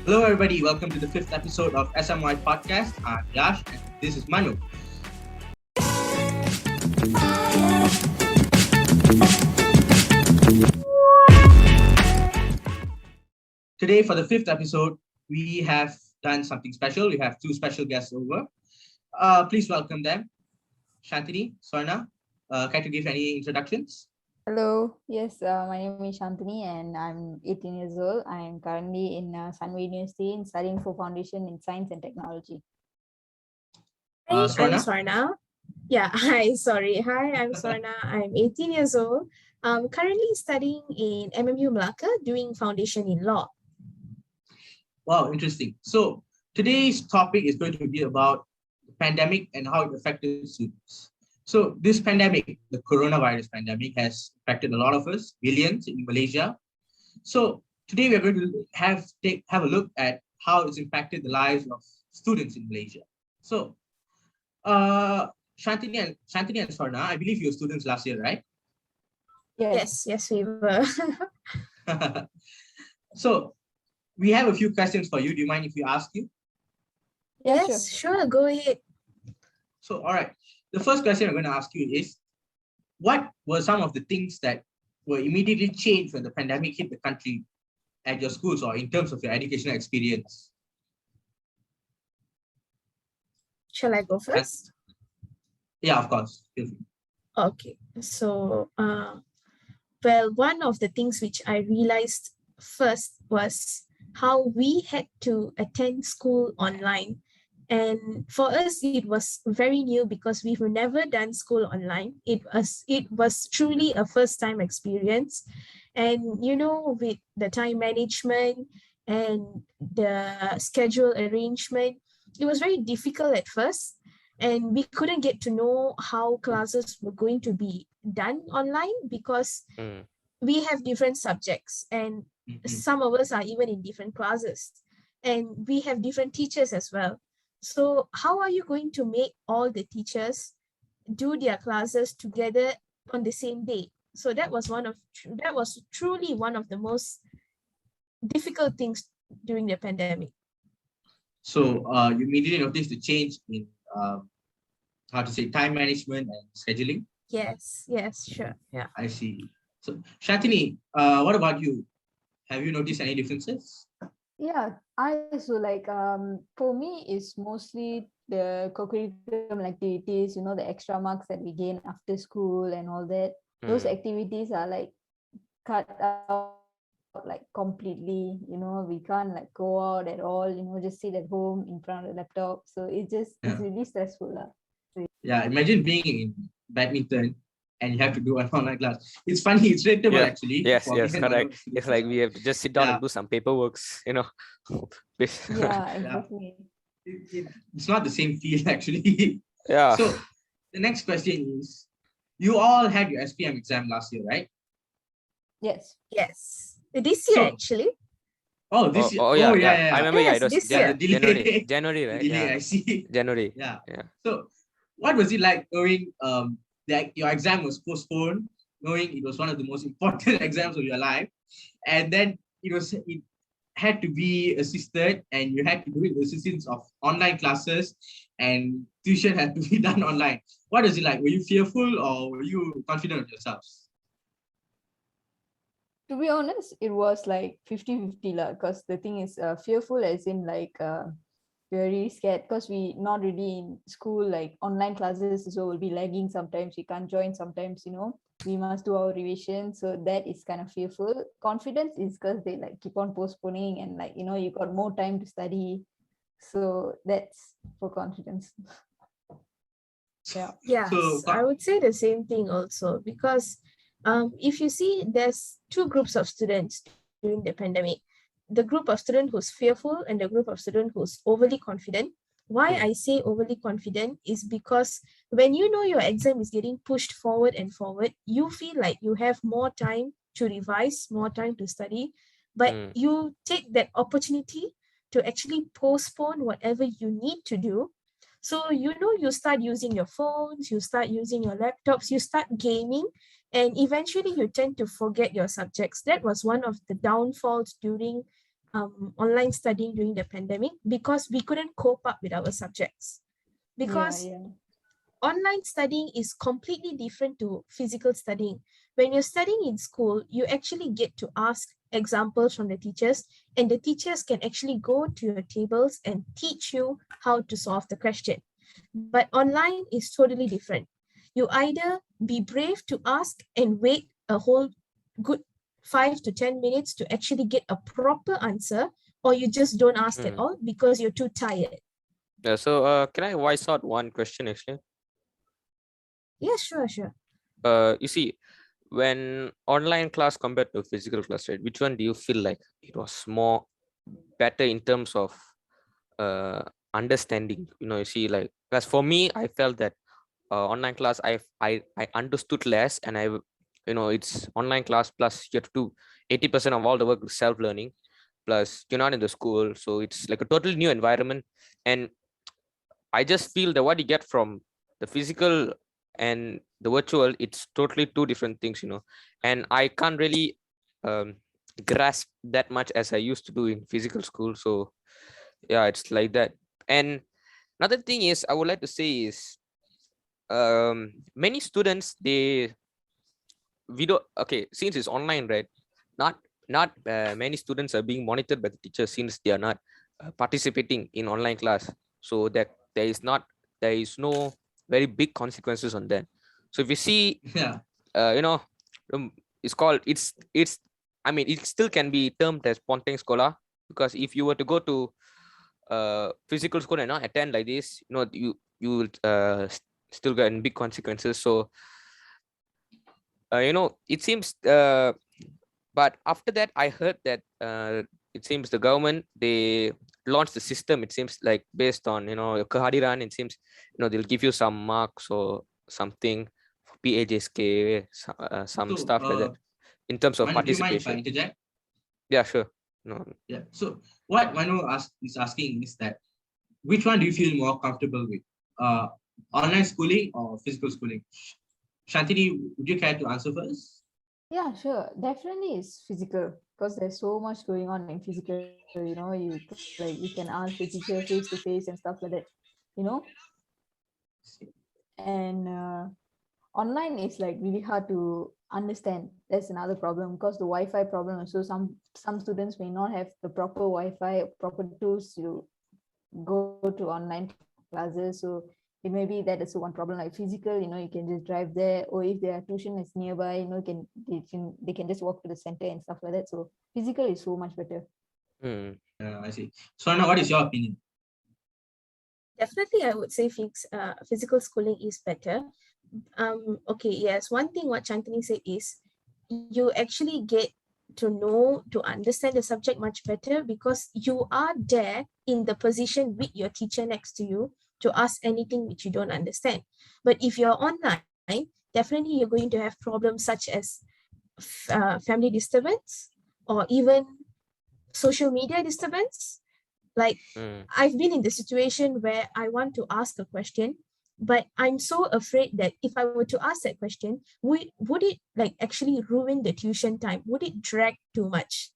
Hello, everybody. Welcome to the fifth episode of SMY Podcasts. I'm Yash, and this is Manu. Today, for the fifth episode, we have done something special. We have two special guests over. Please welcome them. Shantini, Swarna, care to give any introductions? Hello, yes, my name is Shantini and I'm 18 years old. I'm currently in SMY University and studying for Foundation in Science and Technology. Hi, I'm Swarna? Swarna. Hi, I'm Swarna. I'm 18 years old. I'm currently studying in MMU Melaka doing foundation in law. Wow, interesting. So today's topic is going to be about the pandemic and how it affected students. So this pandemic, the coronavirus pandemic, has affected a lot of us, millions in Malaysia. So today we are going to have a look at how it's impacted the lives of students in Malaysia. So Shantini and Swarna, I believe you were students last year, right? Yes, we were. So we have a few questions for you. Do you mind if we ask you? Yeah, Yes, sure, go ahead. So, all right. The first question I'm going to ask you is, what were some of the things that were immediately changed when the pandemic hit the country at your schools or in terms of your educational experience? Shall I go first? Yeah, of course. Feel free. Okay, so, one of the things which I realized first was how we had to attend school online. And for us, it was very new because we've never done school online. It was truly a first-time experience. And, with the time management and the schedule arrangement, it was very difficult at first. And we couldn't get to know how classes were going to be done online because we have different subjects and some of us are even in different classes and we have different teachers as well. So how are you going to make all the teachers do their classes together on the same day? So that was truly one of the most difficult things during the pandemic. So you immediately noticed the change in time management and scheduling? Yes, sure. Yeah. I see. So Shantini, what about you? Have you noticed any differences? Yeah, for me it's mostly the co-curriculum activities, the extra marks that we gain after school and all that. Those activities are like cut out like completely, we can't like go out at all, just sit at home in front of the laptop. So it's really stressful. Yeah, imagine being in badminton and you have to do an online class. It's funny, it's relatable actually. Yes, correct. It's like we have to just sit down and do some paperwork, Yeah, exactly. It's not the same feel actually. Yeah. So the next question is, you all had your SPM exam last year, right? Yes. This year actually. Oh, this year. Yeah. I remember. Yes, it was this year. January, right? Delay, I see. January. Yeah. So what was it like knowing that your exam was postponed, knowing it was one of the most important exams of your life, and then it had to be assisted and you had to do it with the assistance of online classes and tuition had to be done online. What was it like? Were you fearful or were you confident of yourselves? To be honest, it was like 50-50 because the thing is fearful as in like very scared because we not really in school, like online classes, so we'll be lagging sometimes, we can't join sometimes, we must do our revision. So that is kind of fearful. Confidence is because they like keep on postponing and like, you got more time to study. So that's for confidence. Yeah, so I would say the same thing also because if you see, there's two groups of students during the pandemic. The group of students who's fearful and the group of students who's overly confident. Why I say overly confident is because when you know your exam is getting pushed forward and forward, you feel like you have more time to revise, more time to study, but you take that opportunity to actually postpone whatever you need to do. So, you start using your phones, you start using your laptops, you start gaming, and eventually you tend to forget your subjects. That was one of the downfalls during online studying during the pandemic because we couldn't cope up with our subjects. Because online studying is completely different to physical studying. When you're studying in school, you actually get to ask examples from the teachers, and the teachers can actually go to your tables and teach you how to solve the question. But online is totally different. You either be brave to ask and wait a whole good 5 to 10 minutes to actually get a proper answer, or you just don't ask at all because you're too tired. Yeah, so can I voice out one question actually? Yeah, sure. You see, when online class compared to physical class, right, which one do you feel like it was more better in terms of understanding? You see, like, because for me, I felt that online class, I understood less, and it's online class plus you have to do 80% of all the work self-learning, plus you're not in the school, so it's like a totally new environment. And I just feel that what you get from the physical and the virtual, it's totally two different things, and I can't really grasp that much as I used to do in physical school. So yeah, it's like that. And another thing is I would like to say is many students, okay, since it's online, right, not many students are being monitored by the teacher since they are not participating in online class, so that there is no very big consequences on them. So if you see, Yeah. Um, it's called it's I mean, it still can be termed as ponteng sekolah, because if you were to go to physical school and not attend like this, you will still get big consequences. So it seems but after that I heard that it seems the government, they launched the system, it seems like based on your kehadiran. It seems they'll give you some marks or something for PAJSK, some So, stuff like that in terms of Manu, do you mind if I participation. interject? Yeah, sure. No. Yeah. So what Manu is asking is that which one do you feel more comfortable with? Online schooling or physical schooling? Shantini, would you care to answer first? Yeah, sure. Definitely it's physical because there's so much going on in physical. You can ask the teacher face to face and stuff like that. You know, and online is like really hard to understand. That's another problem because the Wi-Fi problem. So some students may not have the proper Wi-Fi, proper tools to go to online classes. So it may be that is one problem. Like physical, you can just drive there, or if their tuition is nearby, they can just walk to the center and stuff like that. So physical is so much better. I see. So now, what is your opinion? Definitely, I would say physical schooling is better. Okay, yes. One thing what Chantini said is you actually get to understand the subject much better because you are there in the position with your teacher next to you to ask anything which you don't understand. But if you're online, definitely you're going to have problems such as family disturbance or even social media disturbance. Like I've been in the situation where I want to ask a question, but I'm so afraid that if I were to ask that question, would it like actually ruin the tuition time? Would it drag too much?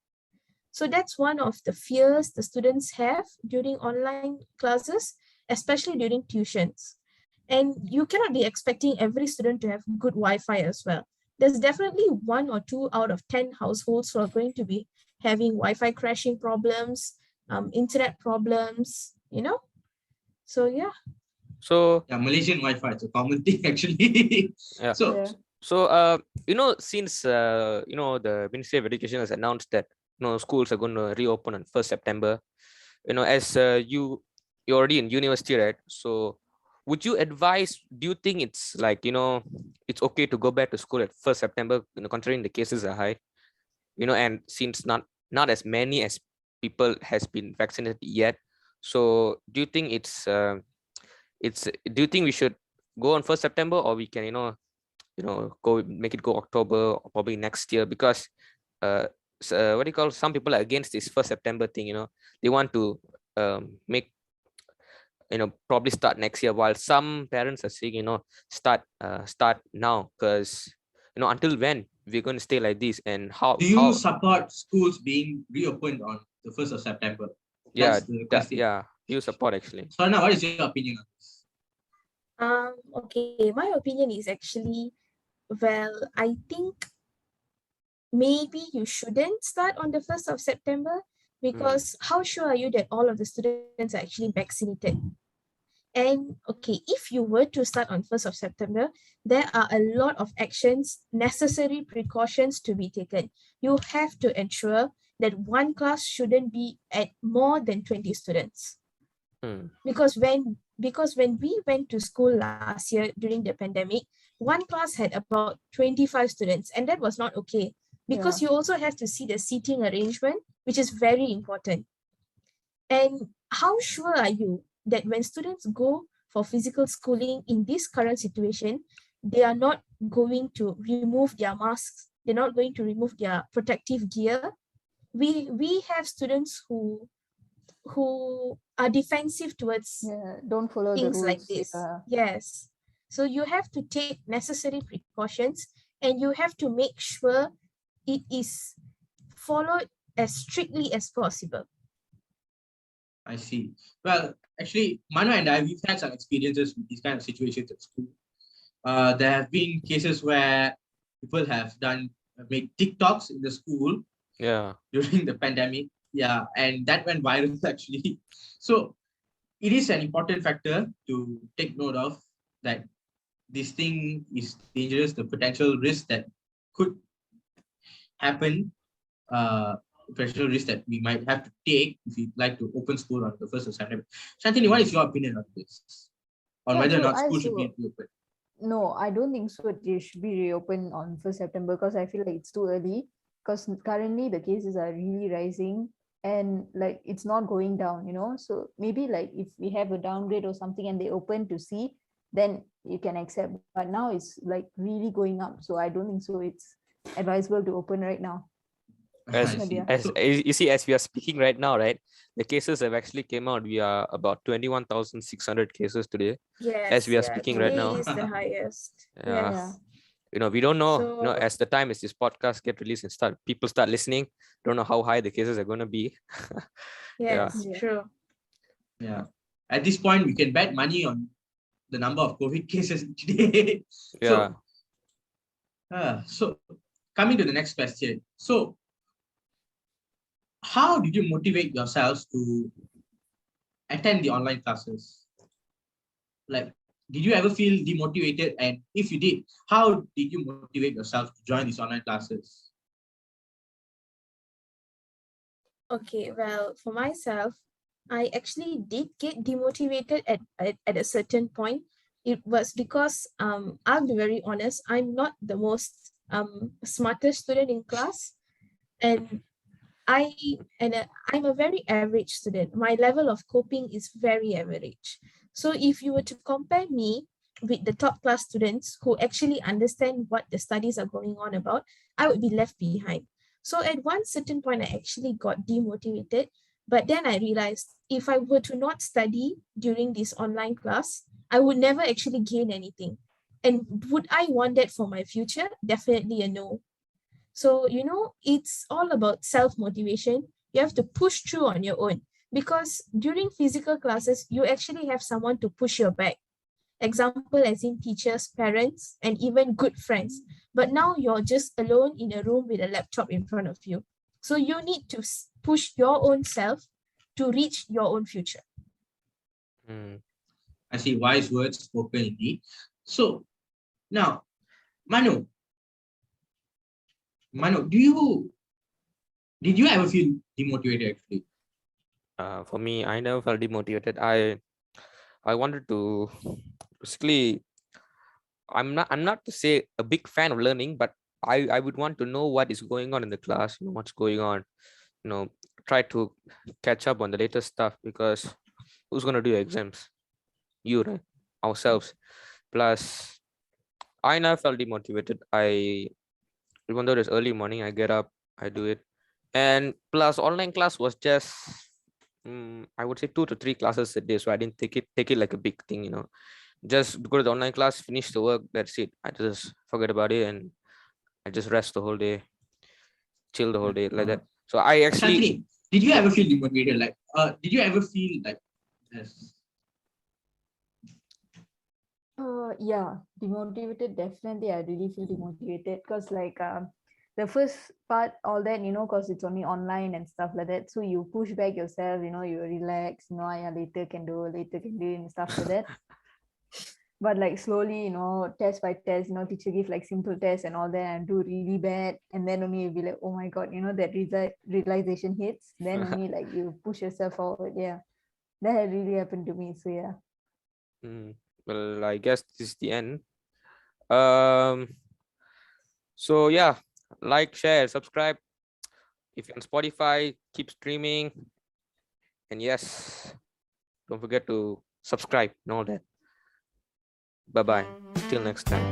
So that's one of the fears the students have during online classes, especially during tuitions. And you cannot be expecting every student to have good Wi-Fi as well. There's definitely 1 or 2 out of 10 households who are going to be having Wi-Fi crashing problems, internet problems, So yeah. So yeah, Malaysian Wi-Fi, it's a common thing actually. Yeah. So Since the Ministry of Education has announced that schools are going to reopen on 1st September, as you're already in university, right? So would you advise, do you think it's like, it's okay to go back to school at 1st September, considering the cases are high, and since not as many as people has been vaccinated yet. So do you think do you think we should go on 1st September, or we can, go make it go October or probably next year? Because what do you call, some people are against this 1st September thing, they want to make, probably start next year, while some parents are saying, start now, because until when we're going to stay like this, and do you support schools being reopened on the 1st of September? Yeah, That's the question. yeah, you support actually. So now, what is your opinion on this? Okay, my opinion is actually, well, I think maybe you shouldn't start on the 1st of September because how sure are you that all of the students are actually vaccinated? And okay, if you were to start on 1st of September, there are a lot of actions, necessary precautions to be taken. You have to ensure that one class shouldn't be at more than 20 students. Because when we went to school last year during the pandemic, one class had about 25 students, and that was not okay because Yeah. you also have to see the seating arrangement, which is very important. And how sure are you that when students go for physical schooling in this current situation, they are not going to remove their masks, they're not going to remove their protective gear? We have students who are defensive towards Don't follow the things like rules. this. Yes. So you have to take necessary precautions and you have to make sure it is followed as strictly as possible. I see. Well, actually, Manu and I, we've had some experiences with these kind of situations at school. There have been cases where people have made TikToks in the school during the pandemic. Yeah, and that went viral actually. So it is an important factor to take note of, that this thing is dangerous, the potential risk that could happen, potential risk that we might have to take if we like to open school on the 1st of September. Shantini, what is your opinion on this? On whether or true. not school should be reopened? No, I don't think so. It should be reopened on 1st September because I feel like it's too early. Because currently the cases are really rising and like it's not going down, So maybe like if we have a downgrade or something and they open to see, then you can accept. But now it's like really going up. So I don't think so. It's advisable to open right now. As Nadia. you see, as we are speaking right now, right, the cases have actually came out. We are about 21,600 cases today. Yes, as we are speaking right today now. is the highest. Yeah. Yes. We don't know, So, as the time as this podcast get released and people start listening, don't know how high the cases are going to be. yes, true. Yeah. At this point, we can bet money on the number of COVID cases today. Yeah. So coming to the next question. So how did you motivate yourselves to attend the online classes? Like, did you ever feel demotivated? And if you did, how did you motivate yourself to join these online classes? Okay, well, for myself, I actually did get demotivated at a certain point. It was because I'll be very honest, I'm not the most smartest student in class, and I'm a very average student. My level of coping is very average. So if you were to compare me with the top class students who actually understand what the studies are going on about, I would be left behind. So at one certain point, I actually got demotivated. But then I realized if I were to not study during this online class, I would never actually gain anything. And would I want that for my future? Definitely a no. So, it's all about self-motivation. You have to push through on your own because during physical classes, you actually have someone to push your back. Example, as in teachers, parents, and even good friends. But now you're just alone in a room with a laptop in front of you. So you need to push your own self to reach your own future. I see, wise words spoken indeed. So now, Manu, did you ever feel demotivated actually? For me, I never felt demotivated. I wanted to basically, I'm not to say a big fan of learning, but I would want to know what is going on in the class, what's going on, try to catch up on the latest stuff, because who's going to do your exams? You, right? Ourselves. Plus, I never felt demotivated. Even though it's early morning, I get up, I do it. And plus, online class was just, I would say 2 to 3 classes a day. So I didn't take it like a big thing, Just go to the online class, finish the work, that's it. I just forget about it and I just rest the whole day, chill the whole day like that. So I actually, Shantini, Did you ever feel demotivated? Like, did you ever feel like, yes, Yeah, demotivated. Definitely, I really feel demotivated because the first part, all that, because it's only online and stuff like that. So you push back yourself, you relax, yeah, later can do and stuff like that. But like slowly, test by test, teacher give like simple tests and all that and do really bad. And then only you'll be like, oh my God, that realization hits. Then only like you push yourself forward. Yeah. That had really happened to me. So yeah. Well, I guess this is the end. So yeah, like, share, subscribe. If you're on Spotify, keep streaming. And yes, don't forget to subscribe and all that. Bye bye. Till next time.